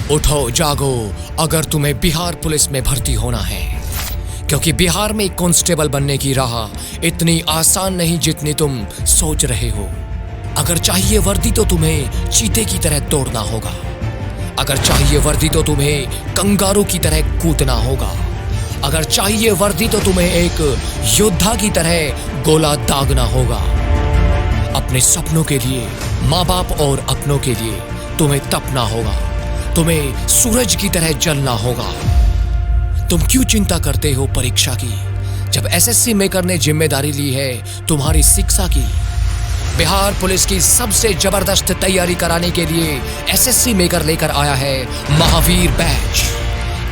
उठो जागो, अगर तुम्हें बिहार पुलिस में भर्ती होना है, क्योंकि बिहार में कांस्टेबल बनने की राह इतनी आसान नहीं जितनी तुम सोच रहे हो। अगर चाहिए वर्दी तो तुम्हें चीते की तरह दौड़ना होगा, अगर चाहिए वर्दी तो तुम्हें कंगारू की तरह कूदना होगा, अगर चाहिए वर्दी तो तुम्हें एक योद्धा की तरह गोला दागना होगा। अपने सपनों के लिए, माँ बाप और अपनों के लिए तुम्हें तपना होगा, तुम्हें सूरज की तरह जलना होगा। तुम क्यों चिंता करते हो परीक्षा की, जब एसएससी मेकर ने जिम्मेदारी ली है तुम्हारी शिक्षा की। बिहार पुलिस की सबसे जबरदस्त तैयारी कराने के लिए एसएससी मेकर लेकर आया है महावीर बैच,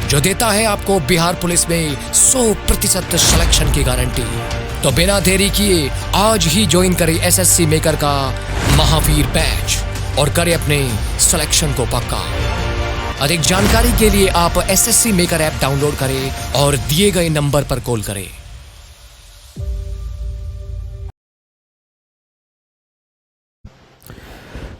जो देता है आपको बिहार पुलिस में 100% सिलेक्शन की गारंटी। तो बिना देरी किए आज ही ज्वाइन करें एसएससी मेकर का महावीर बैच और करें अपने सिलेक्शन को पक्का। अधिक जानकारी के लिए आप एसएससी मेकर ऐप डाउनलोड करें और दिए गए नंबर पर कॉल करें।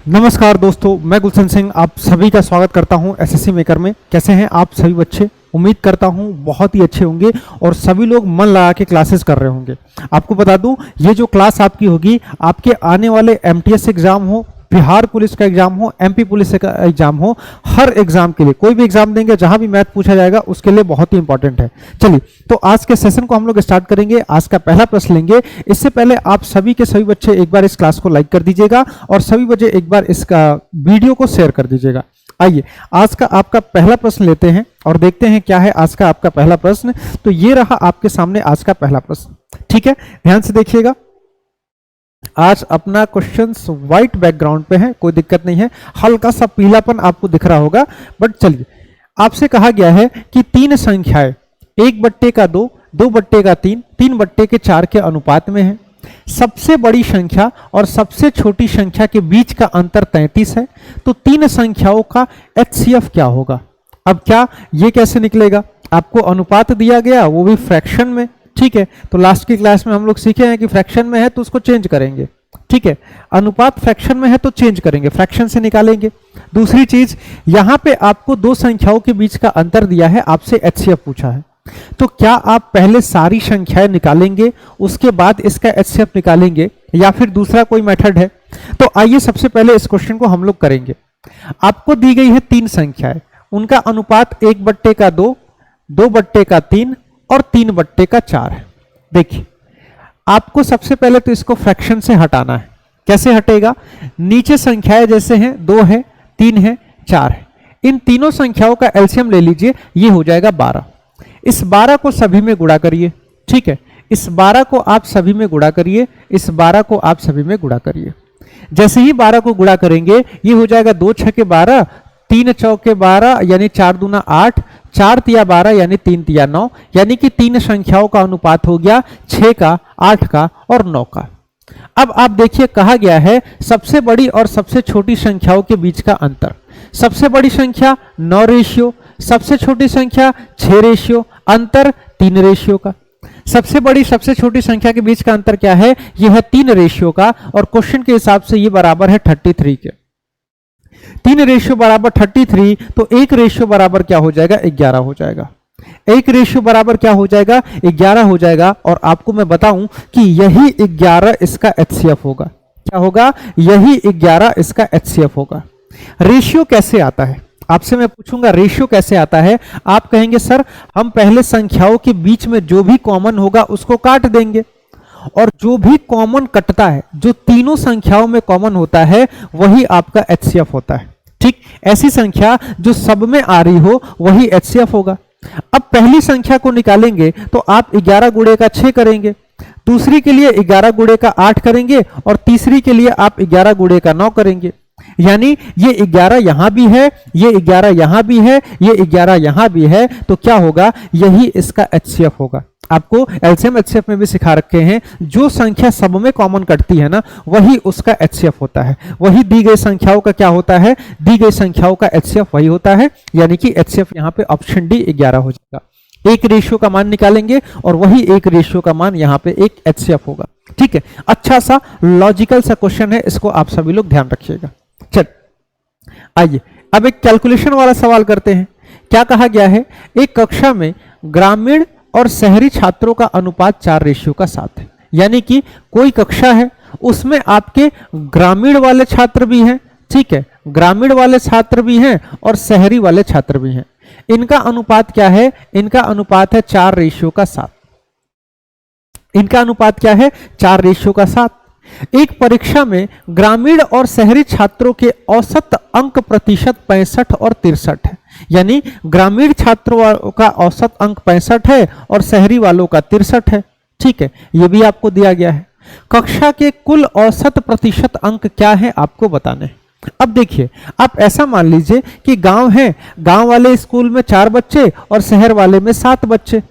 नमस्कार दोस्तों, मैं गुलशन सिंह आप सभी का स्वागत करता हूं एसएससी मेकर में। कैसे हैं आप सभी बच्चे? उम्मीद करता हूं बहुत ही अच्छे होंगे और सभी लोग मन लगा के क्लासेस कर रहे होंगे। आपको बता दूं, ये जो क्लास आपकी होगी, आपके आने वाले एमटीएस एग्जाम हो, बिहार पुलिस का एग्जाम हो, एमपी पुलिस का एग्जाम हो, हर एग्जाम के लिए, कोई भी एग्जाम देंगे जहां भी मैथ पूछा जाएगा उसके लिए बहुत ही इंपॉर्टेंट है। चलिए, तो आज के सेशन को हम लोग स्टार्ट करेंगे। आज का पहला प्रश्न लेंगे। इससे पहले आप सभी के सभी बच्चे एक बार इस क्लास को लाइक कर दीजिएगा और सभी बच्चे एक बार इसका वीडियो को शेयर कर दीजिएगा। आइए, आज का आपका पहला प्रश्न लेते हैं और देखते हैं क्या है आज का आपका पहला प्रश्न। तो ये रहा आपके सामने आज का पहला प्रश्न, ठीक है? ध्यान से देखिएगा। आज अपना क्वेश्चंस व्हाइट बैकग्राउंड पे है, कोई दिक्कत नहीं है, हल्का सा पीलापन आपको दिख रहा होगा, बट चलिए। आपसे कहा गया है कि तीन संख्याएं 1/2, 2/3, 3/4 के अनुपात में है। सबसे बड़ी संख्या और सबसे छोटी संख्या के बीच का अंतर 33 है। तो तीन संख्याओं का एचसीएफ क्या होगा? अब क्या ये कैसे निकलेगा? आपको अनुपात दिया गया, वो भी फ्रैक्शन में, ठीक है? तो लास्ट की क्लास में हम लोग सीखे हैं कि फ्रैक्शन में है तो उसको चेंज करेंगे, ठीक है? अनुपात फ्रैक्शन में है तो चेंज करेंगे, फ्रैक्शन से निकालेंगे। दूसरी चीज, यहां पे आपको दो संख्याओं के बीच का अंतर दिया है, आपसे एचसीएफ पूछा है। तो क्या आप पहले सारी संख्याएं निकालेंगे उसके बाद इसका एचसीएफ निकालेंगे, या फिर दूसरा कोई मेथड है? तो आइए सबसे पहले इस क्वेश्चन को हम लोग करेंगे। आपको दी गई है तीन संख्याएं, उनका अनुपात 1/2, 2/3 और 3/4 है। देखिए, आपको सबसे पहले तो इसको फ्रैक्शन से हटाना है। कैसे हटेगा? नीचे संख्याएं जैसे हैं, 2 है, 3 है, 4 है, इन तीनों संख्याओं का एलसीएम ले लीजिए, ये हो जाएगा 12। इस 12 को सभी में गुणा करिए, ठीक है? इस 12 को आप सभी में गुणा करिए, इस 12 को आप सभी में गुणा करिए। जैसे ही 12 को गुणा करेंगे, ये हो जाएगा 2 छके 12, 3 चौके 12 यानी 4 दूना 8, 4 तिया 12 यानी 3 तिया 9, यानी कि तीन संख्याओं का अनुपात हो गया 6 का, 8 का और 9 का। अब आप देखिए, कहा गया है सबसे बड़ी और सबसे छोटी संख्याओं के बीच का अंतर। सबसे बड़ी संख्या 9 रेशियो, सबसे छोटी संख्या 6 रेशियो, अंतर 3 रेशियो का। सबसे बड़ी सबसे छोटी संख्या के बीच का अंतर क्या है? यह है 3 रेशियो का, और क्वेश्चन के हिसाब से यह बराबर है 33 के। 3 रेशियो बराबर 33, तो 1 रेशियो बराबर क्या हो जाएगा? 11 हो जाएगा। 1 रेशियो बराबर क्या हो जाएगा? 11 हो जाएगा। और आपको मैं बताऊं कि यही 11 इसका एचसीएफ होगा। क्या होगा? यही 11 इसका एचसीएफ होगा। रेशियो कैसे आता है? आपसे मैं पूछूंगा रेशियो कैसे आता है? आप कहेंगे सर, हम पहले संख्याओं के बीच में जो भी कॉमन होगा उसको काट देंगे, और जो भी कॉमन कटता है, जो तीनों संख्याओं में कॉमन होता है, वही आपका एचसीएफ होता है, ठीक? ऐसी संख्या जो सब में आ रही हो वही एचसीएफ होगा। अब पहली संख्या को निकालेंगे तो आप 11 गुणे का 6 करेंगे, दूसरी के लिए 11 गुणे का 8 करेंगे, और तीसरी के लिए आप 11 गुणे का 9 करेंगे। यानी ये 11 यहां भी है, ये 11 यहां भी है, ये 11 यहां भी है, तो क्या होगा? यही इसका एचसीएफ होगा। आपको एलसीएम एचसीएफ में भी सिखा रखे हैं, जो संख्या सब में कॉमन कटती है ना, वही उसका एचसीएफ होता है। वही दी गई संख्याओं का क्या होता है? दी गई संख्याओं का एचसीएफ वही होता है, यानी कि एचसीएफ यहां पे ऑप्शन डी 11 हो जाएगा। 1 रेशियो का मान निकालेंगे और वही 1 रेशियो का मान यहां पे एक एचसीएफ होगा, ठीक है? अच्छा सा लॉजिकल सा क्वेश्चन है, इसको आप सभी लोग ध्यान रखिएगा। चल आइए, अब एक कैलकुलेशन वाला सवाल करते हैं। क्या कहा गया है, एक कक्षा में ग्रामीण और शहरी छात्रों का अनुपात 4:7 है। यानी कि कोई कक्षा है, उसमें आपके ग्रामीण वाले छात्र भी हैं, ठीक है, ग्रामीण वाले छात्र भी हैं और शहरी वाले छात्र भी हैं। इनका अनुपात क्या है, इनका अनुपात है 4:7। इनका अनुपात क्या है, 4:7। एक परीक्षा में ग्रामीण और शहरी छात्रों के औसत अंक प्रतिशत 65 और 63 है। यानी ग्रामीण छात्रों का औसत अंक 65 है और शहरी वालों का 63 है, ठीक है, यह भी आपको दिया गया है। कक्षा के कुल औसत प्रतिशत अंक क्या है आपको बताने। अब देखिए, आप ऐसा मान लीजिए कि गांव है, गांव वाले स्कूल में 4 बच्चे और शहर वाले में 7 बच्चे,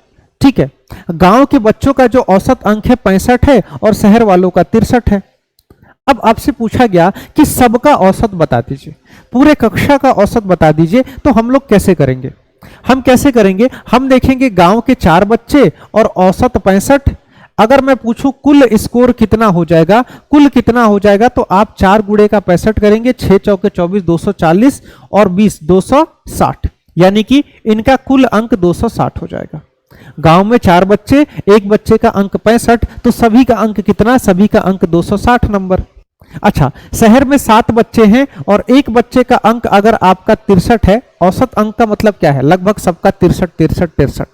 ठीक है। गांव के बच्चों का जो औसत अंक है 65 है और शहर वालों का 63 है। अब आपसे पूछा गया कि सबका औसत बता दीजिए, पूरे कक्षा का औसत बता दीजिए। तो हम लोग कैसे करेंगे, हम कैसे करेंगे, हम देखेंगे गांव के 4 बच्चे और औसत 65। अगर मैं पूछूं कुल स्कोर कितना हो जाएगा, कुल कितना हो जाएगा, तो आप 4 गुणे का 65 करेंगे, 6 चौके 24, 240 और 20 260। यानी कि इनका कुल अंक 260 हो जाएगा। गांव में 4 बच्चे, एक बच्चे का अंक 65, तो सभी का अंक कितना, सभी का अंक 260 नंबर। अच्छा, शहर में 7 बच्चे हैं और एक बच्चे का अंक अगर आपका 63 है, औसत अंक का मतलब क्या है, लगभग सबका 63 63 63।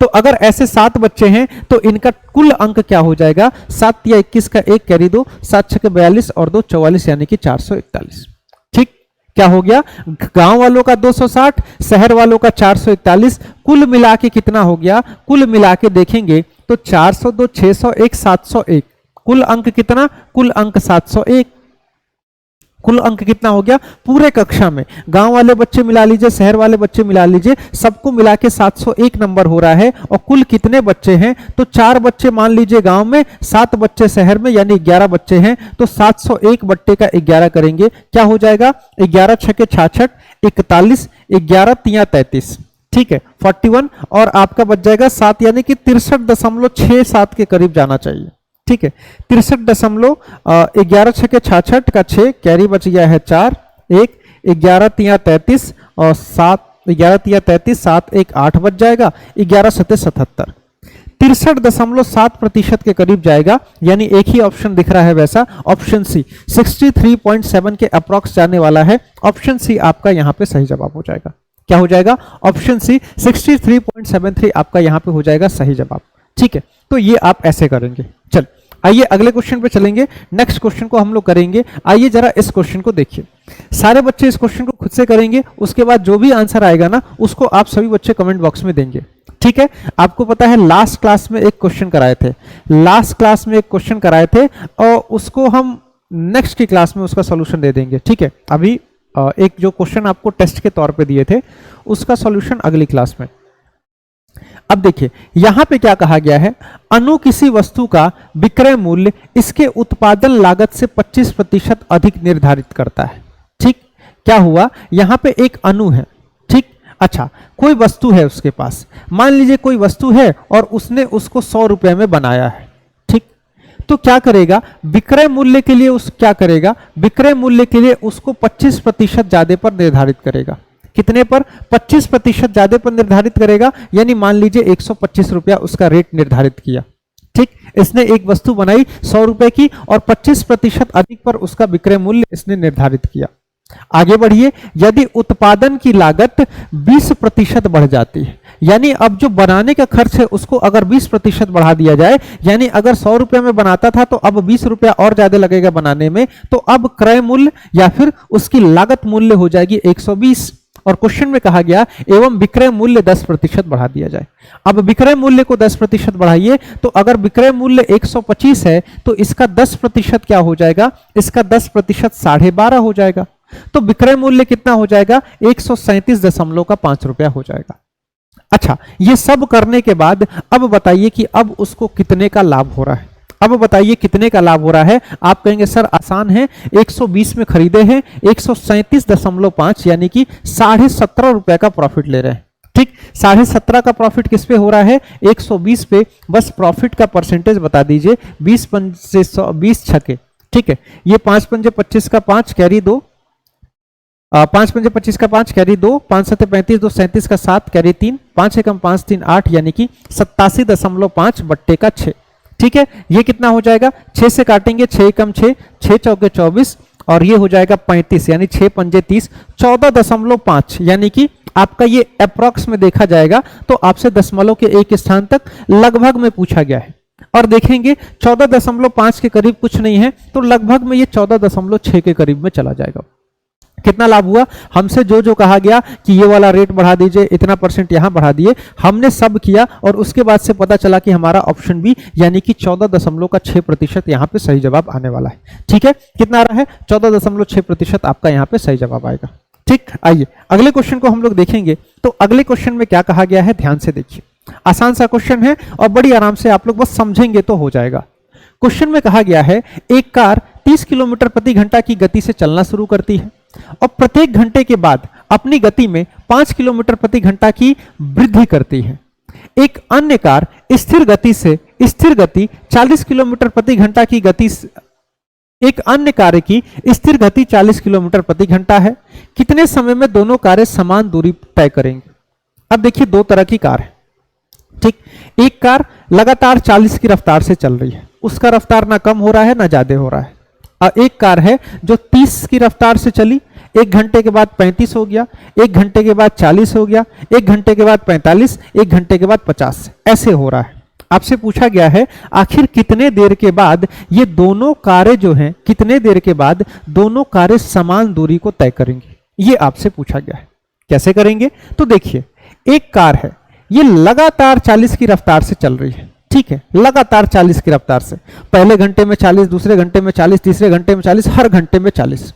तो अगर ऐसे 7 बच्चे हैं तो इनका कुल अंक क्या हो जाएगा, 7 या 21 का 1 कैरी 2, 7 6 42 और 2 44, यानी कि 441। ठीक, क्या हो गया, गांव वालों का 260, शहर वालों का 441, कुल मिला के कितना हो गया, कुल मिला के देखेंगे तो 402, 601, 701। कुल अंक कितना, कुल अंक 701। कुल अंक कितना हो गया पूरे कक्षा में, गांव वाले बच्चे मिला लीजिए, शहर वाले बच्चे मिला लीजिए, सबको मिला के 701 नंबर हो रहा है। और कुल कितने बच्चे हैं, तो 4 बच्चे मान लीजिए गांव में, 7 बच्चे शहर में, यानी 11 बच्चे हैं। तो 701 बट्टे का 11 करेंगे, क्या हो जाएगा, 11 छके 66, 41, 11 तिया 33, ठीक है, 41। और आपका बच जाएगा 7, यानी कि 63.67 के करीब जाना चाहिए। ठीक है, 63.11 छके 66 का 6 कैरी बच गया है 4, 1 11 तिया 33 और 7 11 तिया 33, 7 1 8 बच जाएगा, 11 सते 77, 63.7% के करीब जाएगा। यानी एक ही ऑप्शन दिख रहा है वैसा, ऑप्शन सी 63.7 के अप्रॉक्स जाने वाला है। ऑप्शन सी आपका यहां पे सही जवाब हो जाएगा। क्या हो जाएगा, ऑप्शन सी 63.73 आपका यहां पे हो जाएगा सही जवाब। ठीक है, तो ये आप ऐसे करेंगे। चल आइए अगले क्वेश्चन पे चलेंगे, नेक्स्ट क्वेश्चन को हम लोग करेंगे। आइए जरा इस क्वेश्चन को देखिए, सारे बच्चे इस क्वेश्चन को खुद से करेंगे, उसके बाद जो भी आंसर आएगा ना उसको आप सभी बच्चे कमेंट बॉक्स में देंगे। ठीक है, आपको पता है लास्ट क्लास में एक क्वेश्चन कराए थे, लास्ट क्लास में एक क्वेश्चन कराए थे और उसको हम नेक्स्ट की क्लास में उसका सोल्यूशन दे देंगे। ठीक है, अभी एक जो क्वेश्चन आपको टेस्ट के तौर पे दिए थे उसका सॉल्यूशन अगली क्लास में। अब देखिए यहां पे क्या कहा गया है, अणु किसी वस्तु का विक्रय मूल्य इसके उत्पादन लागत से 25% अधिक निर्धारित करता है। ठीक, क्या हुआ, यहां पे एक अणु है, ठीक, अच्छा कोई वस्तु है उसके पास, मान लीजिए कोई वस्तु है और उसने उसको 100 रुपए में बनाया है। ठीक, तो क्या करेगा, विक्रय मूल्य के लिए उस क्या करेगा, विक्रय मूल्य के लिए उसको 25% ज्यादा पर निर्धारित करेगा। कितने पर, 25% ज्यादा पर निर्धारित करेगा। यानी मान लीजिए 125 रुपया उसका रेट निर्धारित किया। ठीक, इसने एक वस्तु बनाई 100 रुपए की और 25% अधिक पर उसका विक्रय मूल्य इसने निर्धारित किया। आगे बढ़िए, यदि उत्पादन की लागत 20% बढ़ जाती है, यानी अब जो बनाने का खर्च है उसको अगर 20% बढ़ा दिया जाए, यानी अगर 100 रुपए में बनाता था तो अब 20 रुपया और ज्यादा लगेगा बनाने में, तो अब क्रय मूल्य या फिर उसकी लागत मूल्य हो जाएगी 120। और क्वेश्चन में कहा गया एवं विक्रय मूल्य 10% बढ़ा दिया जाए। अब विक्रय मूल्य को 10% बढ़ाइए, तो अगर विक्रय मूल्य 125 है तो इसका 10% क्या हो जाएगा, इसका 10% 12.5 हो जाएगा। तो विक्रय मूल्य कितना हो जाएगा, 137.5 रुपया हो जाएगा। अच्छा, ये सब करने के बाद अब बताइए कि अब उसको कितने का लाभ हो रहा है। अब बताइए कितने का लाभ हो रहा है। आप कहेंगे सर आसान है, 120 में खरीदे हैं, 137.5 यानी कि 17.5 रुपए का प्रॉफिट ले रहे हैं। ठीक, 17.5 का प्रॉफिट किस पे हो रहा है, 120 पे। बस प्रॉफिट का परसेंटेज बता दीजिए, 20 पंजे 20 छके। ठीक है, ये 5 पंजे 25 का 5 कैरी 2, पांच पंजे 25 का 5 कैरी 2, 5 सत्ते 35, 2 37 का 7 कैरी 3, 5 एकम 5 3 8 यानी कि 87.5 बट्टे का 6। ठीक है, ये कितना हो जाएगा, 6 से काटेंगे 6 एकम 6, 6 चौके 24 और ये हो जाएगा 35 यानी 6 पंजे 30, 14.5 यानी कि आपका ये अप्रॉक्स में देखा जाएगा तो आपसे दशमलव के एक स्थान तक लगभग में पूछा गया है। और देखेंगे 14.5 के करीब कुछ नहीं है तो लगभग में ये 14.6 के करीब में चला जाएगा। कितना लाभ हुआ, हमसे जो जो कहा गया कि ये वाला रेट बढ़ा दीजिए, इतना % यहां बढ़ा दिए, हमने सब किया और उसके बाद से पता चला कि हमारा ऑप्शन बी यानी कि 14.6% यहां पे सही जवाब आने वाला है। ठीक है, कितना आ रहा है, 14.6% आपका यहां पे सही जवाब आएगा। ठीक, आइए अगले क्वेश्चन को हम लोग देखेंगे। तो अगले क्वेश्चन में क्या कहा गया है, ध्यान से देखिए, आसान सा क्वेश्चन है और बड़ी आराम से आप लोग बस समझेंगे तो हो जाएगा। क्वेश्चन में कहा गया है एक कार 30 किलोमीटर प्रति घंटा की गति से चलना शुरू करती है और प्रत्येक घंटे के बाद अपनी गति में 5 किलोमीटर प्रति घंटा की वृद्धि करती है। एक अन्य कार स्थिर गति 40 किलोमीटर प्रति घंटा की गति एक अन्य कार की स्थिर गति 40 किलोमीटर प्रति घंटा है। कितने समय में दोनों कारें समान दूरी तय करेंगे। अब देखिए दो तरह की कार है। ठीक, एक कार लगातार 40 की रफ्तार से चल रही है, उसका रफ्तार ना कम हो रहा है ना ज्यादा हो रहा है। और एक कार है जो 30 की रफ्तार से चली, 1 घंटे के बाद 35 हो गया, 1 घंटे के बाद 40 हो गया, 1 घंटे के बाद 45, 1 घंटे के बाद 50, ऐसे हो रहा है। आपसे पूछा गया है आखिर कितने देर के बाद ये दोनों कारें जो हैं, कितने देर के बाद दोनों कारें समान दूरी को तय करेंगी, ये आपसे पूछा गया है। कैसे करेंगे, तो देखिए एक कार है, ये लगातार 40 की रफ्तार से चल रही है। ठीक है, लगातार 40 की रफ्तार से, पहले घंटे में 40, दूसरे घंटे में 40, तीसरे घंटे में 40, हर घंटे में 40।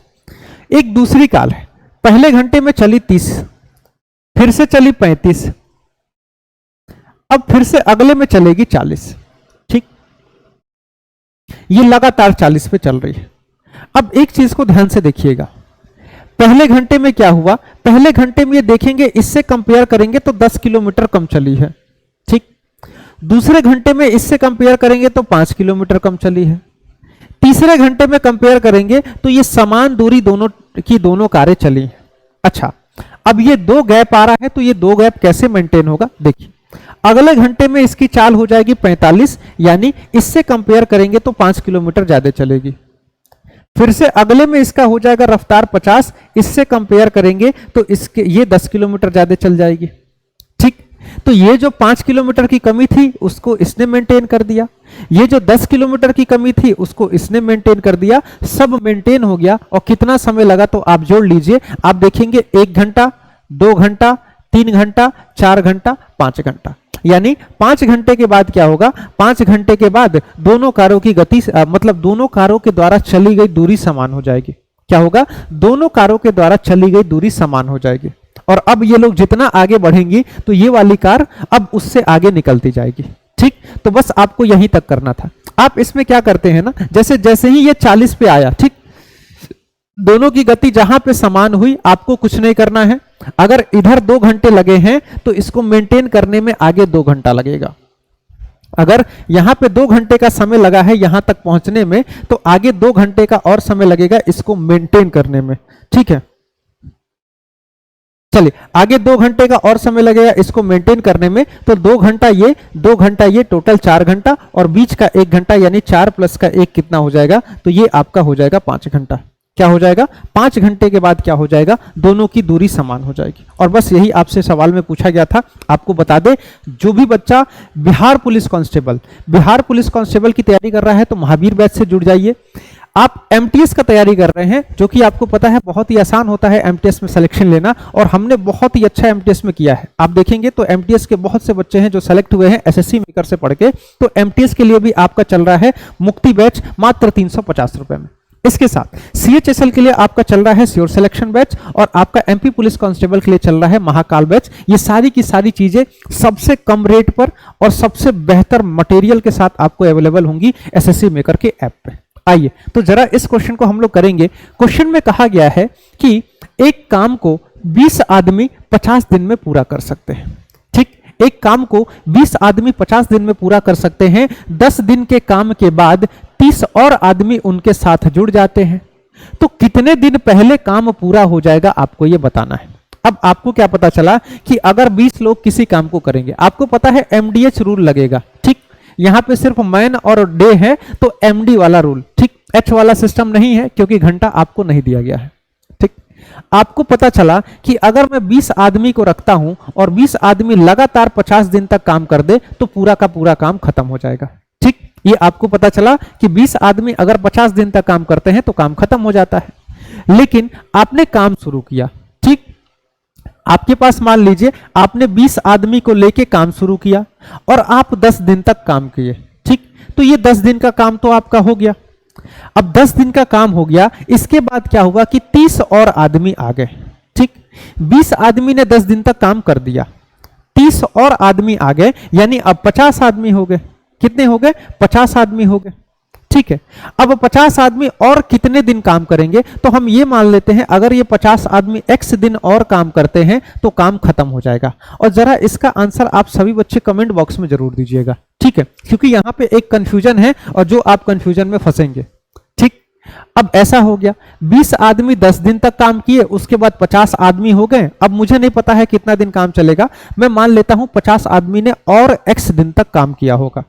एक दूसरी कार है, पहले घंटे में चली 30, फिर से चली 35, अब फिर से अगले में चलेगी 40। ठीक, ये लगातार 40 पे चल रही है। अब एक चीज को ध्यान से देखिएगा, पहले घंटे में क्या हुआ, पहले घंटे में ये देखेंगे इससे कंपेयर करेंगे तो 10 किलोमीटर कम चली है। ठीक, दूसरे घंटे में इससे कंपेयर करेंगे तो 5 किलोमीटर कम चली है। तीसरे घंटे में कंपेयर करेंगे तो ये समान दूरी दोनों कारें चली हैं। अच्छा, अब ये दो गैप आ रहा है तो ये दो गैप कैसे मेंटेन होगा, देखिए अगले घंटे में इसकी चाल हो जाएगी 45, यानी इससे कंपेयर करेंगे तो 5 किलोमीटर ज्यादा चलेगी। फिर से अगले में इसका हो जाएगा रफ्तार 50, इससे कंपेयर करेंगे तो इसके ये 10 किलोमीटर ज्यादा चल जाएगी। ठीक, तो ये जो 5 किलोमीटर की कमी थी उसको इसने मेंटेन कर दिया, ये जो 10 किलोमीटर की कमी थी उसको इसने मेंटेन कर दिया, सब मेंटेन हो गया। और कितना समय लगा, तो आप जोड़ लीजिए, आप देखेंगे 1 घंटा, 2 घंटा, 3 घंटा, 4 घंटा, 5 घंटा, यानी 5 घंटे के बाद क्या होगा, 5 घंटे के बाद दोनों कारों की गति मतलब दोनों कारों के द्वारा चली गई दूरी समान हो जाएगी। क्या होगा, दोनों कारों के द्वारा चली गई दूरी समान हो जाएगी। और अब ये लोग जितना आगे बढ़ेंगी तो ये वाली कार अब उससे आगे निकलती जाएगी। ठीक, तो बस आपको यहीं तक करना था। आप इसमें क्या करते हैं ना, जैसे जैसे ही ये 40 पे आया, ठीक, दोनों की गति जहां पे समान हुई, आपको कुछ नहीं करना है। अगर इधर 2 घंटे लगे हैं तो इसको मेंटेन करने में आगे 2 घंटा लगेगा। अगर यहां पे 2 घंटे का समय लगा है यहां तक पहुंचने में, तो आगे 2 घंटे का और समय लगेगा इसको मेंटेन करने में। ठीक है, चलिए आगे 2 घंटे का और समय लगेगा इसको मेंटेन करने में, तो 2 घंटा ये, 2 घंटा ये, टोटल 4 घंटा, और बीच का 1 घंटा यानी 4 प्लस का 1 कितना हो जाएगा, तो ये आपका हो जाएगा 5 घंटा। क्या हो जाएगा, 5 घंटे के बाद क्या हो जाएगा, दोनों की दूरी समान हो जाएगी। और बस यही आपसे सवाल में पूछा गया था। आपको बता दें, जो भी बच्चा बिहार पुलिस कांस्टेबल की तैयारी कर रहा है तो महावीर बैच से जुड़ जाइए। आप एमटीएस का तैयारी कर रहे हैं, जो कि आपको पता है बहुत ही आसान होता है एमटीएस में सिलेक्शन लेना, और हमने बहुत ही अच्छा एमटीएस में किया है। आप देखेंगे तो एमटीएस के बहुत से बच्चे हैं जो सेलेक्ट हुए हैं एसएससी मेकर से पढ़ के। तो एमटीएस के लिए भी आपका चल रहा है मुक्ति बैच मात्र 350 रुपए में। इसके साथ सीएचएसएल के लिए आपका चल रहा है श्योर सिलेक्शन बैच, और आपका एमपी पुलिस कांस्टेबल के लिए चल रहा है महाकाल बैच। ये सारी की सारी चीजें सबसे कम रेट पर और सबसे बेहतर मटेरियल के साथ आपको अवेलेबल होंगी एसएससी मेकर के ऐप पे। आइए तो जरा इस क्वेश्चन को हम लोग करेंगे। क्वेश्चन में कहा गया है कि एक काम को 20 आदमी 50 दिन में पूरा कर सकते हैं। ठीक, एक काम को 20 आदमी 50 दिन में पूरा कर सकते हैं। 10 दिन के काम के बाद 30 और आदमी उनके साथ जुड़ जाते हैं। तो कितने दिन पहले काम पूरा हो जाएगा आपको ये बताना है। अब आपको क्या पता चला कि अगर 20 लोग किसी काम को करेंगे, आपको पता है एमडीएच रूल लगेगा, ठीक। यहां पे सिर्फ मैन और डे है तो एमडी वाला रूल, ठीक। एच वाला सिस्टम नहीं है क्योंकि घंटा आपको नहीं दिया गया है, ठीक। आपको पता चला कि अगर मैं 20 आदमी को रखता हूं और 20 आदमी लगातार 50 दिन तक काम कर दे तो पूरा का पूरा काम खत्म हो जाएगा, ठीक। ये आपको पता चला कि 20 आदमी अगर 50 दिन तक काम करते हैं तो काम खत्म हो जाता है। लेकिन आपने काम शुरू किया, ठीक। आपके पास मान लीजिए आपने 20 आदमी को लेके काम शुरू किया और आप 10 दिन तक काम किए, ठीक। तो ये 10 दिन का काम तो आपका हो गया। अब 10 दिन का काम हो गया, इसके बाद क्या हुआ कि 30 और आदमी आ गए, ठीक। 20 आदमी ने 10 दिन तक काम कर दिया, 30 और आदमी आ गए, यानी अब 50 आदमी हो गए। कितने हो गए? 50 आदमी हो गए, ठीक है। अब 50 आदमी और कितने दिन काम करेंगे? तो हम ये मान लेते हैं अगर ये 50 आदमी x दिन और काम करते हैं तो काम खत्म हो जाएगा। और जरा इसका आंसर आप सभी बच्चे कमेंट बॉक्स में जरूर दीजिएगा, ठीक है, क्योंकि यहां पे एक कंफ्यूजन है और जो आप कंफ्यूजन में फंसेंगे, ठीक। अब ऐसा हो गया 20 आदमी 10 दिन तक काम किए, उसके बाद 50 आदमी हो गए। अब मुझे नहीं पता है कितना दिन काम चलेगा, मैं मान लेता हूं 50 आदमी ने और x दिन तक काम किया होगा।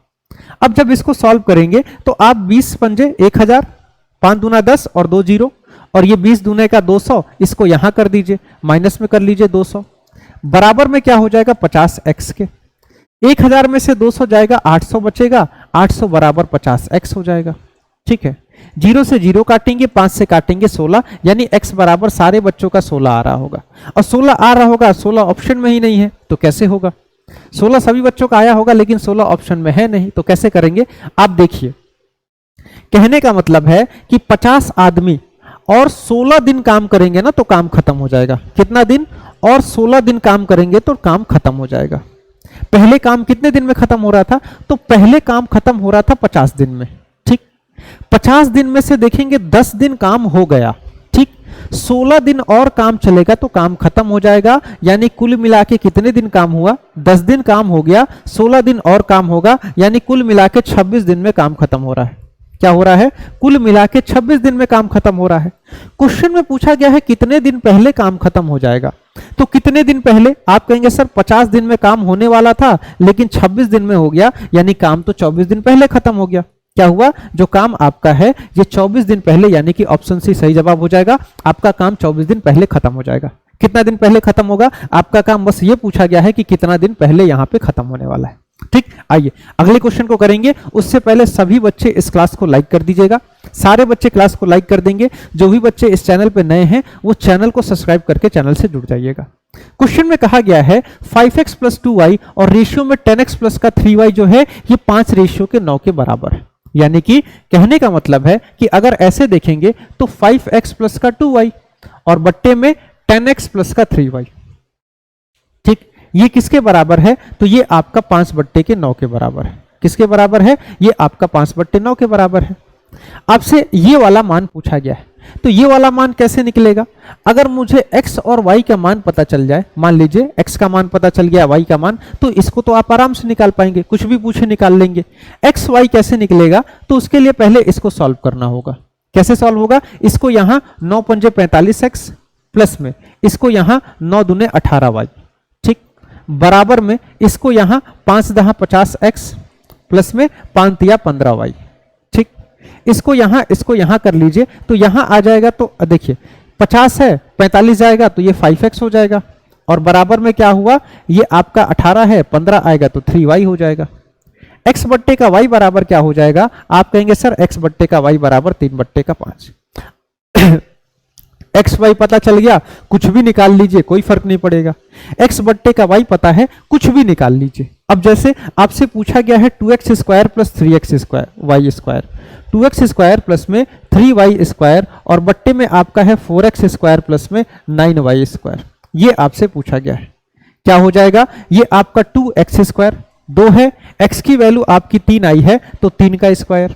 अब जब इसको सॉल्व करेंगे तो आप 20 पंजे 1000, 5 दूना 10 और 2 जीरो, और ये 20 दूने का 200, इसको यहां कर दीजिए, माइनस में कर लीजिए 200, बराबर में क्या हो जाएगा 50x के। 1000 में से 200 जाएगा, 800 बचेगा, 800 बराबर 50x हो जाएगा, ठीक है। 0 से 0 काटेंगे, 5 से काटेंगे 16, यानी x बराबर सारे बच्चों का 16 आ रहा होगा। और 16 आ रहा होगा, 16 ऑप्शन में ही नहीं है तो कैसे होगा? 16 सभी बच्चों का आया होगा लेकिन 16 ऑप्शन में है नहीं, तो कैसे करेंगे? आप देखिए, कहने का मतलब है कि 50 आदमी और 16 दिन काम करेंगे ना तो काम खत्म हो जाएगा। कितना दिन? और 16 दिन काम करेंगे तो काम खत्म हो जाएगा। पहले काम कितने दिन में खत्म हो रहा था? तो पहले काम खत्म हो रहा था 50 दिन में, ठीक। 50 दिन में से देखेंगे 10 दिन काम हो गया, ठीक। 16 दिन और काम चलेगा तो काम खत्म हो जाएगा, यानी कुल मिला के कितने दिन काम हुआ? 10 दिन काम हो गया, 16 दिन और काम होगा, यानी कुल मिला के 26 दिन में काम खत्म हो रहा है। क्या हो रहा है? कुल मिला के 26 दिन में काम खत्म हो रहा है। क्वेश्चन में पूछा गया है कितने दिन पहले काम खत्म हो जाएगा, तो कितने दिन पहले? आप कहेंगे सर 50 दिन में काम होने वाला था लेकिन 26 दिन में हो गया, यानी काम तो 24 दिन पहले खत्म हो गया। क्या हुआ? जो काम आपका है ये 24 दिन पहले, यानी कि ऑप्शन सी सही जवाब हो जाएगा। आपका काम 24 दिन पहले खत्म हो जाएगा। कितना दिन पहले खत्म होगा? आपका काम बस ये पूछा गया है कि कितना दिन पहले यहां पे खत्म होने वाला है, ठीक। आइए अगले क्वेश्चन को करेंगे, उससे पहले सभी बच्चे इस क्लास को लाइक कर दीजिएगा। सारे बच्चे क्लास को लाइक कर देंगे। जो भी बच्चे इस चैनल पे नए हैं वो चैनल को सब्सक्राइब करके चैनल से जुड़ जाइएगा। क्वेश्चन में कहा गया है 5x प्लस 2y और रेशियो में 10x प्लस का 3y जो है ये 5 रेशियो के 9 के बराबर है। यानी कि कहने का मतलब है कि अगर ऐसे देखेंगे तो 5x प्लस का 2y और बट्टे में 10x प्लस का 3y, ठीक। ये किसके बराबर है? तो ये आपका 5 बट्टे के 9 के बराबर है। किसके बराबर है? ये आपका 5 बट्टे 9 के बराबर है। आपसे ये वाला मान पूछा गया है, तो ये वाला मान कैसे निकलेगा? अगर मुझे x और y का मान पता चल जाए, मान लीजिए x का मान पता चल गया, y का मान, तो इसको तो आप आराम से निकाल पाएंगे, कुछ भी पूछे निकाल लेंगे। x y कैसे निकलेगा? तो उसके लिए पहले इसको सॉल्व करना होगा। कैसे सॉल्व होगा? इसको यहां 9 पंजे 45x प्लस में इसको यहां 9 दूने 18y, ठीक, बराबर में इसको यहां 5 दहा 50x प्लस में 5 तिया 15y, ठीक। इसको यहां कर लीजिए तो यहां आ जाएगा, तो देखिए 50 है 45 जाएगा तो ये 5x हो जाएगा, और बराबर में क्या हुआ? ये आपका 18 है, 15 आएगा तो 3y हो जाएगा। x बट्टे का y बराबर क्या हो जाएगा? आप कहेंगे सर x बट्टे का y बराबर 3 बट्टे का 5। एक्स वाई पता चल गया, कुछ भी निकाल लीजिए, कोई फर्क नहीं पड़ेगा। एक्स बट्टे का वाई पता है, कुछ भी निकाल लीजिए। अब जैसे आपसे पूछा गया है 2x square plus 3x square Y square, 2x square plus में 3y स्क्वायर और बट्टे में आपका है 4x स्क्वायर प्लस में 9y स्क्वायर, ये आपसे पूछा गया है। क्या हो जाएगा? ये आपका 2x स्क्वायर 2 है, x की वैल्यू आपकी 3 आई है तो 3 का स्क्वायर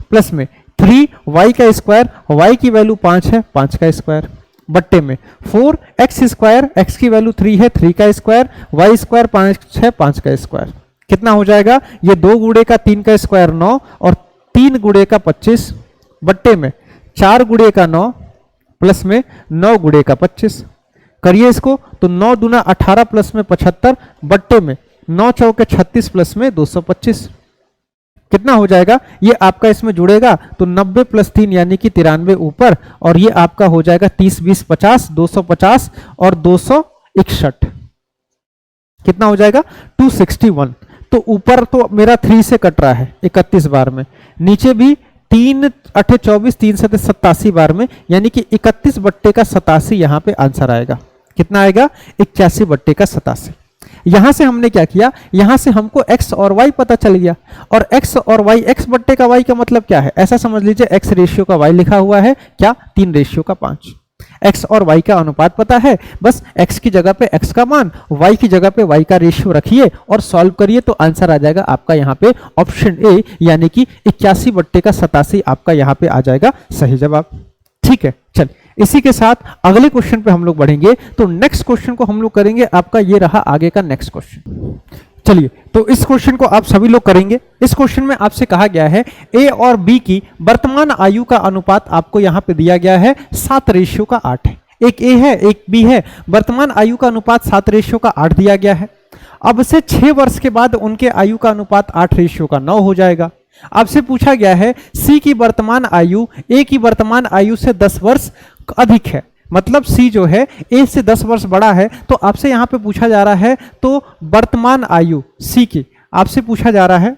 प्लस में 3y का स्क्वायर, y की वैल्यू 5 है 5 का स्क्वायर बट्टे में 4x स्क्वायर, x की वैल्यू 3 है 3 का स्क्वायर, y स्क्वायर 5 है 5 का स्क्वायर। कितना हो जाएगा? ये 2 गुणे का 3 का स्क्वायर 9 और 3 गुणे का 25 बट्टे में 4 गुणे का 9 प्लस में 9 गुणे का 25, करिए इसको तो 9 दूना 18 प्लस में 75 बट्टे में 9 चौके 36 प्लस में 225 कितना हो जाएगा? ये आपका इसमें जुड़ेगा तो 90 प्लस 3 यानी कि 93 ऊपर, और ये आपका हो जाएगा 30 20 50 250 और 261 कितना हो जाएगा? 261। तो ऊपर तो मेरा 3 से कट रहा है 31 बार में, नीचे भी 3 8 24 3 7 87 बार में, यानी कि 31 बट्टे का 87 यहां पे आंसर आएगा। कितना आएगा? 81 बट्टे का 87। यहां से हमने क्या किया, यहां से हमको x और y पता चल गया, और x और y, x बट्टे का y का मतलब क्या है? ऐसा समझ लीजिए x रेशियो का y लिखा हुआ है क्या? 3 रेशियो का 5। x और y का अनुपात पता है, बस x की जगह पे x का मान, y की जगह पे y का रेशियो रखिए और सॉल्व करिए तो आंसर आ जाएगा आपका यहाँ पे ऑप्शन ए, यानी कि 81 बट्टे का 87 आपका यहाँ पे आ जाएगा सही जवाब। ठीक है, चल इसी के साथ अगले क्वेश्चन पे हम लोग बढ़ेंगे। तो नेक्स्ट क्वेश्चन को हम लोग करेंगे, आपका ये रहा आगे का नेक्स्ट क्वेश्चन। चलिए, तो इस क्वेश्चन को आप सभी लोग करेंगे। इस क्वेश्चन में आपसे कहा गया है ए और बी की वर्तमान आयु का अनुपात आपको यहां पे दिया गया है 7:8 है। एक ए है एक बी है, वर्तमान आयु का अनुपात 7:8 दिया गया है। अब से 6 वर्ष के बाद उनके आयु का अनुपात 8:9 हो जाएगा। आपसे पूछा गया है सी की वर्तमान आयु ए की वर्तमान आयु से 10 वर्ष अधिक है, मतलब सी जो है ए से 10 वर्ष बड़ा है। तो आपसे यहां पे पूछा जा रहा है तो वर्तमान आयु सी की आपसे पूछा जा रहा है,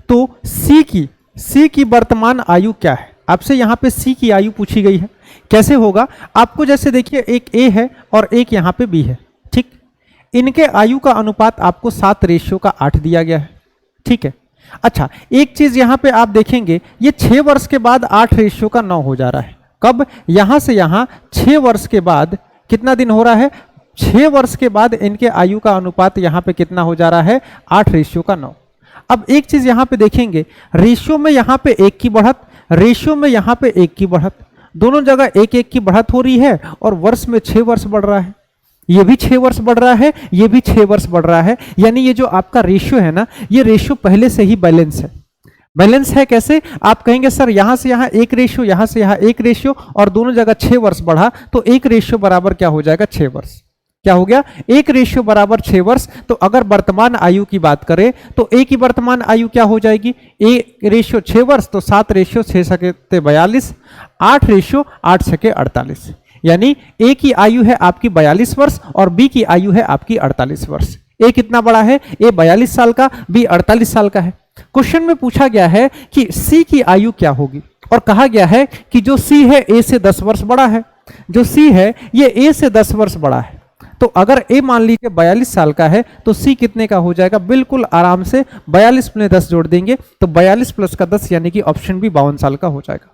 तो सी की वर्तमान आयु क्या है? आपसे यहां पे सी की आयु पूछी गई है। कैसे होगा? आपको जैसे देखिए एक ए है और एक यहां पे बी है, ठीक, इनके आयु का अनुपात आपको 7:8 दिया गया है। ठीक है, अच्छा एक चीज यहां पे आप देखेंगे, ये 6 वर्ष के बाद 8:9 हो जा रहा है। कब? यहां से यहां 6 वर्ष के बाद कितना दिन हो रहा है? 6 वर्ष के बाद इनके आयु का अनुपात यहां पे कितना हो जा रहा है? 8:9। अब एक चीज यहां पे देखेंगे, रेशियो में यहां पे 1 की बढ़त, रेशियो में यहां पे 1 की बढ़त, दोनों जगह 1-1 की बढ़त हो रही है, और वर्ष में 6 वर्ष बढ़ रहा है। ये भी 6 वर्ष बढ़ रहा है, ये भी 6 वर्ष बढ़ रहा है, यानी ये जो आपका रेशियो है ना, ये रेशियो पहले से ही बैलेंस है। बैलेंस है कैसे? आप कहेंगे सर यहां से यहां 1 रेशियो, यहां से यहां 1 रेशियो, और दोनों जगह 6 वर्ष बढ़ा, तो 1 रेशियो बराबर क्या हो जाएगा? 6 वर्ष। क्या हो गया? 1 रेशियो बराबर 6 वर्ष। तो अगर वर्तमान आयु की बात करें तो ए की वर्तमान आयु क्या हो जाएगी? ए रेशियो 6 वर्ष, तो 7:6 सके 42, 8:8 सके 48, यानी ए की आयु है आपकी 42 वर्ष और बी की आयु है आपकी 48 वर्ष। ए कितना बड़ा है? ए 42 साल का, बी 48 साल का है। क्वेश्चन में पूछा गया है कि सी की आयु क्या होगी, और कहा गया है कि जो सी है ए से 10 वर्ष बड़ा है, जो सी है ये ए से 10 वर्ष बड़ा है। तो अगर ए मान लीजिए 42 साल का है तो सी कितने का हो जाएगा? बिल्कुल आराम से 42 में 10 जोड़ देंगे तो 42 प्लस का 10 यानी कि ऑप्शन बी 52 साल का हो जाएगा।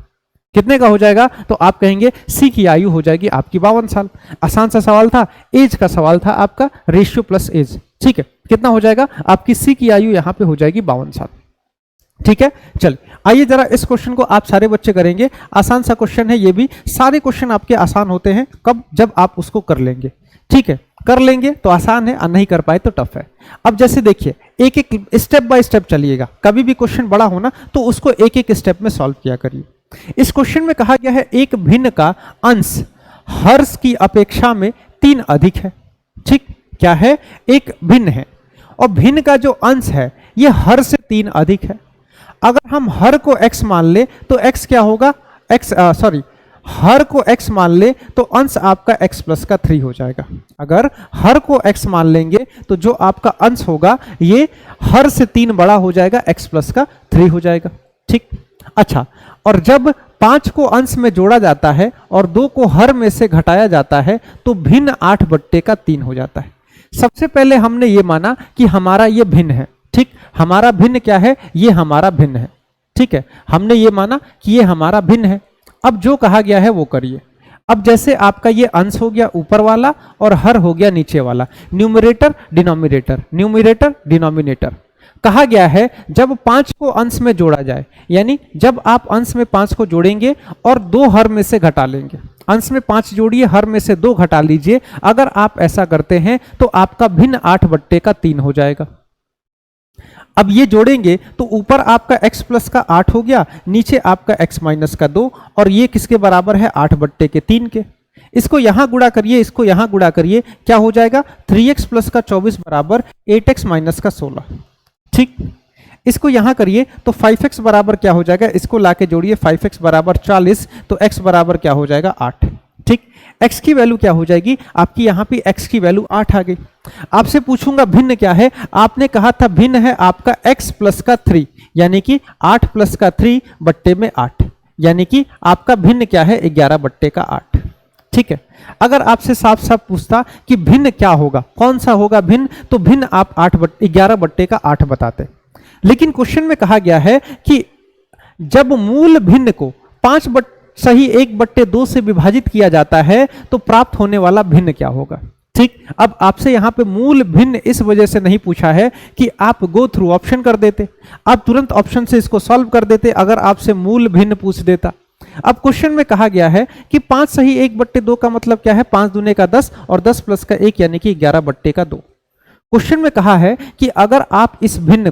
कितने का हो जाएगा? तो आप कहेंगे सी की आयु हो जाएगी आपकी 52 साल। आसान सा सवाल था, एज का सवाल था आपका, रेशियो प्लस एज। ठीक है, कितना हो जाएगा? आपकी सी की आयु यहां पे हो जाएगी 52 साल। ठीक है, चल आइए जरा इस क्वेश्चन को आप सारे बच्चे करेंगे। आसान सा क्वेश्चन है ये भी, सारे क्वेश्चन आपके आसान होते हैं कब? जब आप उसको कर लेंगे। ठीक है, कर लेंगे तो आसान है, और नहीं कर पाए तो टफ है। अब जैसे देखिए एक एक स्टेप बाय स्टेप चलिएगा, कभी भी क्वेश्चन बड़ा हो ना तो उसको एक एक स्टेप में सॉल्व किया करिए। इस क्वेश्चन में कहा गया है एक भिन्न का अंश हर्ष की अपेक्षा में 3 अधिक है। ठीक, क्या है? एक भिन्न है, और भिन्न का जो अंश है ये हर से 3 अधिक है। अगर हम हर को x मान ले तो x क्या होगा? हर को x मान ले तो अंश आपका x प्लस का 3 हो जाएगा। अगर हर को x मान लेंगे तो जो आपका अंश होगा ये हर से 3 बड़ा हो जाएगा, x प्लस का 3 हो जाएगा। ठीक, अच्छा, और जब 5 को अंश में जोड़ा जाता है और 2 को हर में से घटाया जाता है तो भिन्न 8/3 हो जाता है। सबसे पहले हमने ये माना कि हमारा ये भिन्न है। ठीक, हमारा भिन्न क्या है? ये हमारा भिन्न है। ठीक है, हमने ये माना कि ये हमारा भिन्न है। अब जो कहा गया है वो करिए। अब जैसे आपका ये अंश हो गया ऊपर वाला और हर हो गया नीचे वाला, न्यूमरेटर डिनोमिनेटर, न्यूमरेटर डिनोमिनेटर। कहा गया है जब 5 को अंश में जोड़ा जाए, यानी जब आप अंश में 5 को जोड़ेंगे और 2 हर में से घटा लेंगे, अंश में 5 जोड़िए, हर में से 2 घटा लीजिए। अगर आप ऐसा करते हैं तो आपका भिन्न 8/3 हो जाएगा। अब ये जोड़ेंगे तो ऊपर आपका x प्लस का 8 हो गया, नीचे आपका x माइनस का 2, और ये किसके बराबर है 8/3 के। इसको यहां गुणा करिए, इसको यहां गुणा करिए, क्या हो जाएगा 3x प्लस का 24 बराबर 8x माइनस का 16। ठीक, इसको यहां करिए तो 5x बराबर क्या हो जाएगा, इसको लाके जोड़िए 5x बराबर 40, तो x बराबर क्या हो जाएगा 8। ठीक, x की वैल्यू क्या हो जाएगी आपकी, यहाँ पे x की वैल्यू 8 आ गई। आपसे पूछूंगा भिन्न क्या है, आपने कहा था भिन्न है आपका x प्लस का 3, यानी कि 8 प्लस का 3 बट्टे में 8, यानी कि आपका भिन्न क्या है 11/8। ठीक है, अगर आपसे साफ साफ पूछता कि भिन्न क्या होगा, कौन सा होगा भिन्न, तो भिन्न आप 11/8 बताते। लेकिन क्वेश्चन में कहा गया है कि जब मूल भिन्न को 1/2 से विभाजित किया जाता है तो प्राप्त होने वाला भिन्न क्या होगा। ठीक, अब आपसे यहां पे मूल भिन्न इस वजह से नहीं पूछा है कि आप गो थ्रू ऑप्शन कर देते, आप तुरंत ऑप्शन से इसको सॉल्व कर देते अगर आपसे मूल भिन्न पूछ देता। अब क्वेश्चन में कहा गया है कि 5 सही 1/2 का मतलब क्या है, 5 दूने का 10 और 10 प्लस का 1 यानी कि 11/2। क्वेश्चन में कहा है कि अगर आप इस भिन्न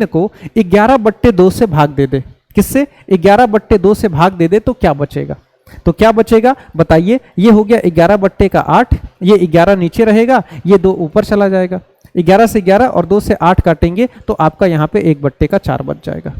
को 11/2 से भाग दे दे, किससे 11/2 से भाग दे दे, तो क्या बचेगा, तो क्या बचेगा बताइए। ये हो गया 11/8, ये 11 नीचे रहेगा, ये 2 ऊपर चला जाएगा, 11 से 11 और 2 से 8 काटेंगे तो आपका यहाँ पे 1/4 बच जाएगा।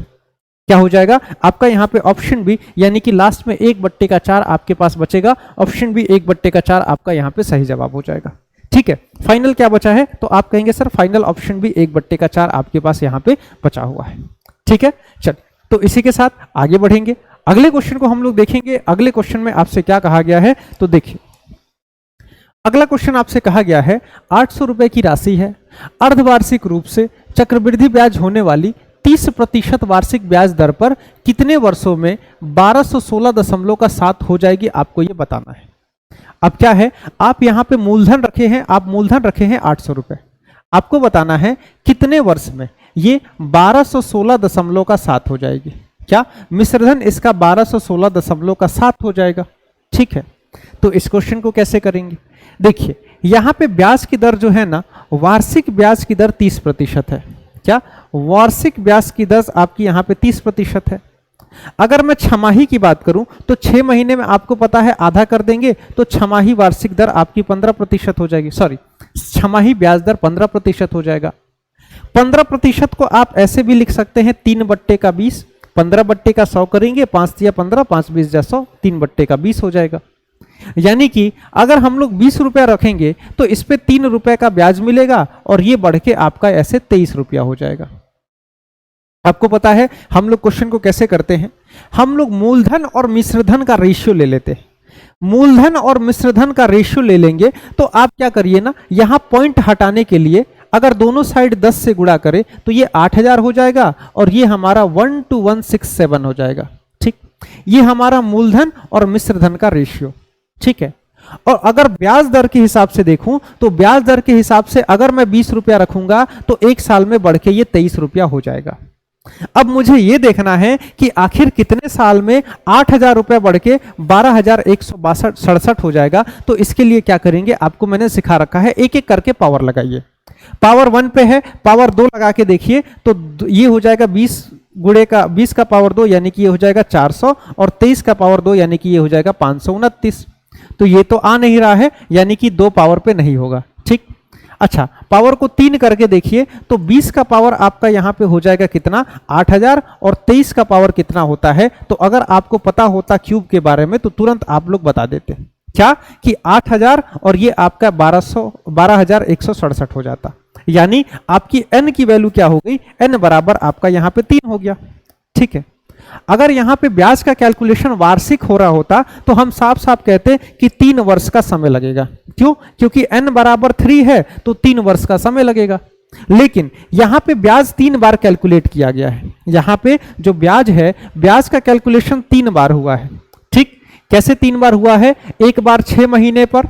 क्या हो जाएगा आपका यहाँ पे ऑप्शन बी, यानी कि लास्ट में 1/4 आपके पास बचेगा, ऑप्शन बी 1/4 आपका यहाँ पे सही जवाब हो जाएगा। ठीक है, फाइनल क्या बचा है, तो आप कहेंगे सर फाइनल ऑप्शन भी 1/4 आपके पास यहाँ पे बचा हुआ है। ठीक है, चल तो इसी के साथ आगे बढ़ेंगे, अगले क्वेश्चन को हम लोग देखेंगे। अगले क्वेश्चन में आपसे क्या कहा गया है, तो देखिए अगला क्वेश्चन आपसे कहा गया है 800 रुपए की राशि है, अर्धवार्षिक रूप से चक्रवृद्धि ब्याज होने वाली 30% वार्षिक ब्याज दर पर कितने वर्षों में 1216.7 हो जाएगी, आपको ये बताना है। अब क्या है, आप यहाँ पे मूलधन रखे हैं, आप मूलधन रखे हैं 800 रुपए, आपको बताना है कितने वर्ष में ये 1216.7 हो जाएगी। क्या मिश्रधन इसका 1216.7 हो जाएगा। ठीक है, तो इस क्वेश्चन को कैसे करेंगे, देखिए यहाँ पे ब्याज की दर जो है ना, वार्षिक ब्याज की दर 30% है। क्या वार्षिक ब्याज की दर आपकी यहाँ पे 30% है। अगर मैं छमाही की बात करूं तो 6 महीने में आपको पता है आधा कर देंगे, तो छमाही वार्षिक दर आपकी 15% हो जाएगी, सॉरी छमाही ब्याज दर 15% हो जाएगा। 15% को आप ऐसे भी लिख सकते हैं 3/20, 15/100 करेंगे, 5 या 15, 5 20 100, 3/20 हो जाएगा। यानी कि अगर हम लोग 20 रुपया रखेंगे तो इस पे 3 रुपए का ब्याज मिलेगा और ये बढ़ के आपका ऐसे 23 रुपया हो जाएगा। आपको पता है हम लोग क्वेश्चन को कैसे करते हैं, हम लोग मूलधन और मिश्रधन का रेशियो ले लेते हैं। मूलधन और मिश्रधन का रेशियो ले लेंगे तो आप क्या करिए ना, यहां पॉइंट हटाने के लिए अगर दोनों साइड 10 से गुणा करें तो ये 8000 हो जाएगा और ये हमारा 1:167 हो जाएगा। ठीक, ये हमारा मूलधन और मिश्रधन का रेशियो। ठीक है, और अगर ब्याज दर के हिसाब से देखूं तो ब्याज दर के हिसाब से अगर मैं 20 रुपया रखूंगा तो 1 साल में बढ़ के ये 23 रुपया हो जाएगा। अब मुझे ये देखना है कि आखिर कितने साल में 8000 रुपया बढ़ के 12,167 हो जाएगा। तो इसके लिए क्या करेंगे, आपको मैंने सिखा रखा है, एक एक करके पावर लगाइए। पावर 1 पे है, पावर 2 लगा के देखिए तो ये हो जाएगा 20 का पावर 2 यानी कि ये हो जाएगा 400 और 23 का पावर 2 यानी कि ये हो जाएगा 529। तो ये तो आ नहीं रहा है, यानी कि 2 पावर पे नहीं होगा। ठीक, अच्छा पावर को 3 करके देखिए तो 20 का पावर आपका यहां पे हो जाएगा कितना 8000 और 23 का पावर कितना होता है। तो अगर आपको पता होता क्यूब के बारे में तो तुरंत आप लोग बता देते, क्या कि 8000 और ये आपका 12,167 हो जाता। यानी आपकी n की वैल्यू क्या हो गई, n बराबर आपका यहां पे 3 हो गया। ठीक है, अगर यहां पे ब्याज का कैलकुलेशन वार्षिक हो रहा होता तो हम साफ साफ कहते कि 3 वर्ष का समय लगेगा। क्यों, क्योंकि n बराबर 3 है तो 3 वर्ष का समय लगेगा। लेकिन यहां पे ब्याज 3 बार कैलकुलेट किया गया है, यहां पे जो ब्याज है ब्याज का कैलकुलेशन 3 बार हुआ है। ठीक, कैसे 3 बार हुआ है, एक बार 6 महीने पर,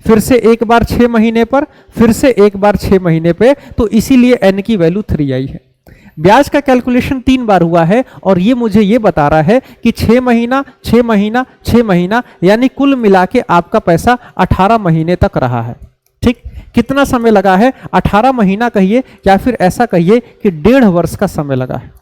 फिर से एक बार 6 महीने पर, फिर से एक बार 6 महीने पे, तो इसीलिए n की वैल्यू 3 आई है। ब्याज का कैलकुलेशन 3 बार हुआ है और ये मुझे ये बता रहा है कि 6 महीना 6 महीना 6 महीना यानी कुल मिला के आपका पैसा 18 महीने तक रहा है। ठीक, कितना समय लगा है? 18 महीना कहिए या फिर ऐसा कहिए कि 1.5 वर्ष का समय लगा है।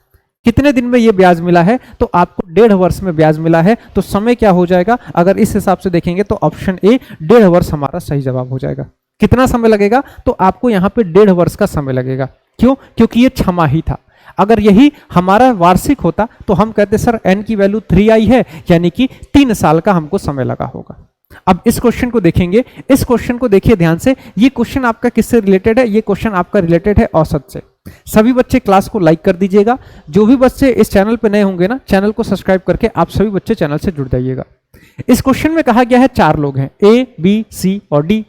कितने दिन में ये ब्याज मिला है? तो आपको 1.5 वर्ष में ब्याज मिला है। तो समय क्या हो जाएगा? अगर इस हिसाब से देखेंगे तो ऑप्शन ए 1.5 वर्ष हमारा सही जवाब हो जाएगा। कितना समय लगेगा? तो आपको यहाँ पे 1.5 वर्ष का समय लगेगा। क्यों? क्योंकि ये छमाही था। अगर यही हमारा वार्षिक होता तो हम कहते सर n की वैल्यू 3 आई है, यानी कि 3 साल का हमको समय लगा होगा। अब इस क्वेश्चन को देखेंगे, इस क्वेश्चन को देखिए ध्यान से। ये क्वेश्चन आपका किससे रिलेटेड है? ये क्वेश्चन आपका रिलेटेड है औसत से। सभी बच्चे क्लास को लाइक कर दीजिएगा। जो भी बच्चे इस चैनल पे नए होंगे ना, चैनल को सब्सक्राइब करके आप सभी बच्चे चैनल से जुड़ जाइएगा। इस क्वेश्चन में कहा गया है 4 लोग हैं, A, B, C और D,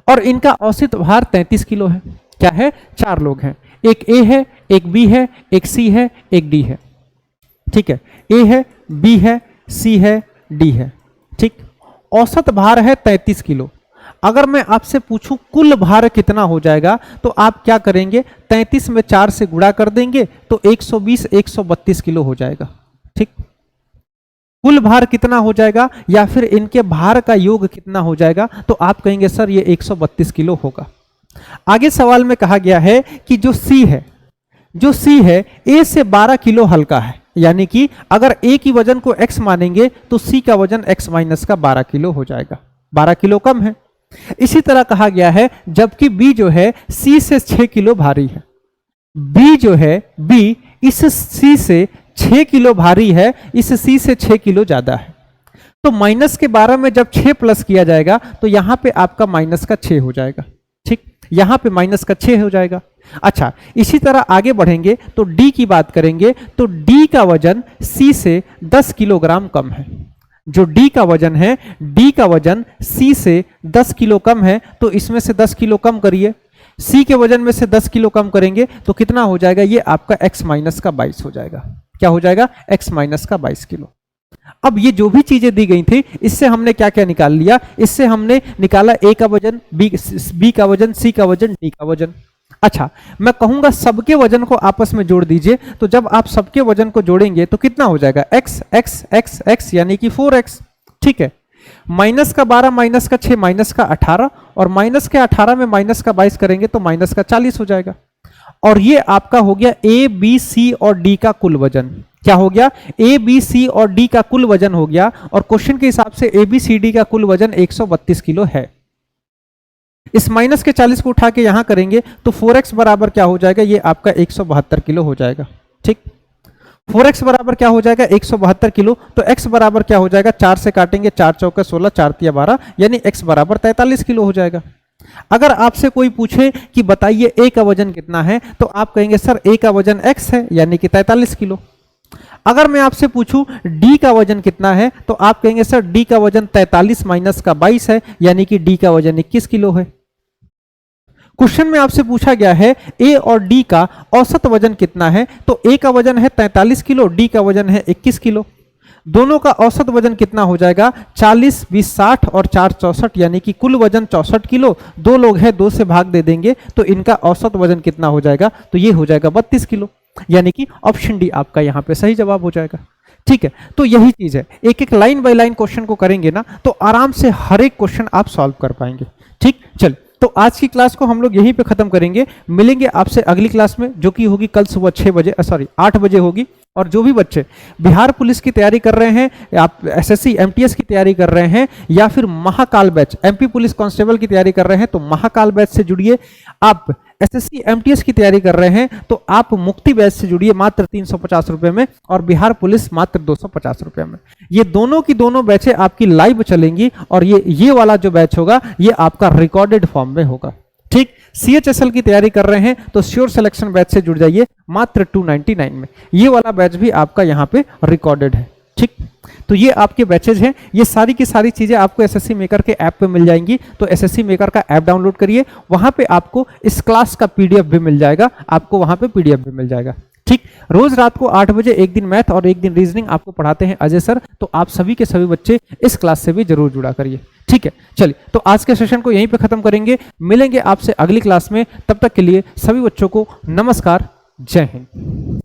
और इनका औसत भार 33 किलो है। क्या है? 4 लोग हैं। एक A है, एक B है, एक C है, एक D है। ठीक है, A है, B है, C है, D है। ठीक, औसत भार है 33 किलो। अगर मैं आपसे पूछूं कुल भार कितना हो जाएगा, तो आप क्या करेंगे? 33 में 4 से गुणा कर देंगे तो 120 132 किलो हो जाएगा। ठीक, कुल भार कितना हो जाएगा या फिर इनके भार का योग कितना हो जाएगा? तो आप कहेंगे सर ये 132 किलो होगा। आगे सवाल में कहा गया है कि जो C है A से 12 किलो हल्का है, यानी कि अगर A की वजन को x मानेंगे तो C का वजन x माइनस का 12 किलो हो जाएगा। 12 किलो कम है। इसी तरह कहा गया है जबकि B जो है C से 6 किलो भारी है। B जो है B इस C से 6 किलो भारी है, इस C से 6 किलो ज्यादा है। तो माइनस के 12 में जब 6 प्लस किया जाएगा तो यहां पे आपका माइनस का 6 हो जाएगा। ठीक, यहां पे माइनस का 6 हो जाएगा। अच्छा, इसी तरह आगे बढ़ेंगे तो D की बात करेंगे तो D का वजन C से 10 किलोग्राम कम है। जो D का वजन है, D का वजन C से 10 किलो कम है, तो इसमें से 10 किलो कम करिए। C के वजन में से 10 किलो कम करेंगे तो कितना हो जाएगा? ये आपका x माइनस का 22 हो जाएगा। क्या हो जाएगा? x माइनस का 22 किलो। अब ये जो भी चीजें दी गई थी, इससे हमने क्या क्या निकाल लिया? इससे हमने निकाला A का वजन, B का वजन, C का वजन, D का वजन। अच्छा, मैं कहूंगा सबके वजन को आपस में जोड़ दीजिए। तो जब आप सबके वजन को जोड़ेंगे तो कितना हो जाएगा? x x x x यानी कि 4x। ठीक है, माइनस का 12 माइनस का 6 माइनस का 18, और माइनस के 18 में माइनस का 22 करेंगे तो माइनस का 40 हो जाएगा। और ये आपका हो गया A, B, C और D का कुल वजन। क्या हो गया? A, B, C और D का कुल वजन हो गया। और क्वेश्चन के हिसाब से A, B, C, D का कुल वजन 132 किलो है। इस माइनस के 40 को उठा के यहां करेंगे तो 4x बराबर क्या हो जाएगा? ये आपका 172 किलो हो जाएगा। ठीक, 4x बराबर क्या हो जाएगा? 172 किलो। तो x बराबर क्या हो जाएगा? 4 से काटेंगे, 4 चौके 16, 4 तिया 12, यानी x बराबर 43 किलो हो जाएगा। अगर आपसे कोई पूछे कि बताइए A का वजन कितना है, तो आप कहेंगे सर A का वजन x है, यानी कि 43 किलो। अगर मैं आपसे पूछूं D का वजन कितना है, तो आप कहेंगे सर D का वजन 43 माइनस का 22 है, यानी कि D का वजन 21 किलो है। क्वेश्चन में आपसे पूछा गया है A और D का औसत वजन कितना है, तो A का वजन है 43 किलो, D का वजन है 21 किलो। दोनों का औसत वजन कितना हो जाएगा? 40 20 60 और 4 64, यानी कि कुल वजन 64 किलो। 2 लोग हैं, 2 से भाग दे देंगे तो इनका औसत वजन कितना हो जाएगा? तो ये हो जाएगा 32 किलो, यानी कि ऑप्शन डी आपका यहाँ पे सही जवाब हो जाएगा। ठीक है, तो यही चीज है, एक एक लाइन बाय लाइन क्वेश्चन को करेंगे ना तो आराम से हर एक क्वेश्चन आप सॉल्व कर पाएंगे। ठीक, चल तो आज की क्लास को हम लोग यहीं पे खत्म करेंगे। मिलेंगे आपसे अगली क्लास में, जो कि होगी कल सुबह 8 बजे होगी। और जो भी बच्चे बिहार पुलिस की तैयारी कर रहे हैं, आप एसएससी एमटीएस की तैयारी कर रहे हैं, या फिर Mahakal batch MP police constable की तैयारी कर रहे हैं, तो महाकाल बैच से जुड़िए। आप एसएससी एमटीएस की तैयारी कर रहे हैं तो आप मुक्ति बैच से जुड़िए मात्र 350 रुपए में, और बिहार पुलिस मात्र 250 रुपए में। ये दोनों की दोनों बैचें आपकी लाइव चलेंगी, और ये वाला जो बैच होगा ये आपका रिकॉर्डेड फॉर्म में होगा। ठीक, सीएचएसएल की तैयारी कर रहे हैं तो श्योर सिलेक्शन बैच से जुड़ जाइए मात्र 299 में। ये वाला बैच भी आपका यहाँ पे रिकॉर्डेड है। ठीक, तो ये आपके बैचेज हैं। ये सारी की सारी चीजें आपको एसएससी मेकर के ऐप पे मिल जाएंगी। तो एसएससी मेकर का ऐप डाउनलोड करिए, वहां पे आपको इस क्लास का पीडीएफ भी मिल जाएगा, आपको वहां पे पीडीएफ भी मिल जाएगा। ठीक, रोज रात को 8 बजे एक दिन मैथ और एक दिन रीजनिंग आपको पढ़ाते हैं अजय सर, तो आप सभी के सभी बच्चे इस क्लास से भी जरूर जुड़ा करिए। ठीक है, चलिए तो आज के सेशन को यहीं पे खत्म करेंगे। मिलेंगे आपसे अगली क्लास में, तब तक के लिए सभी बच्चों को नमस्कार, जय हिंद।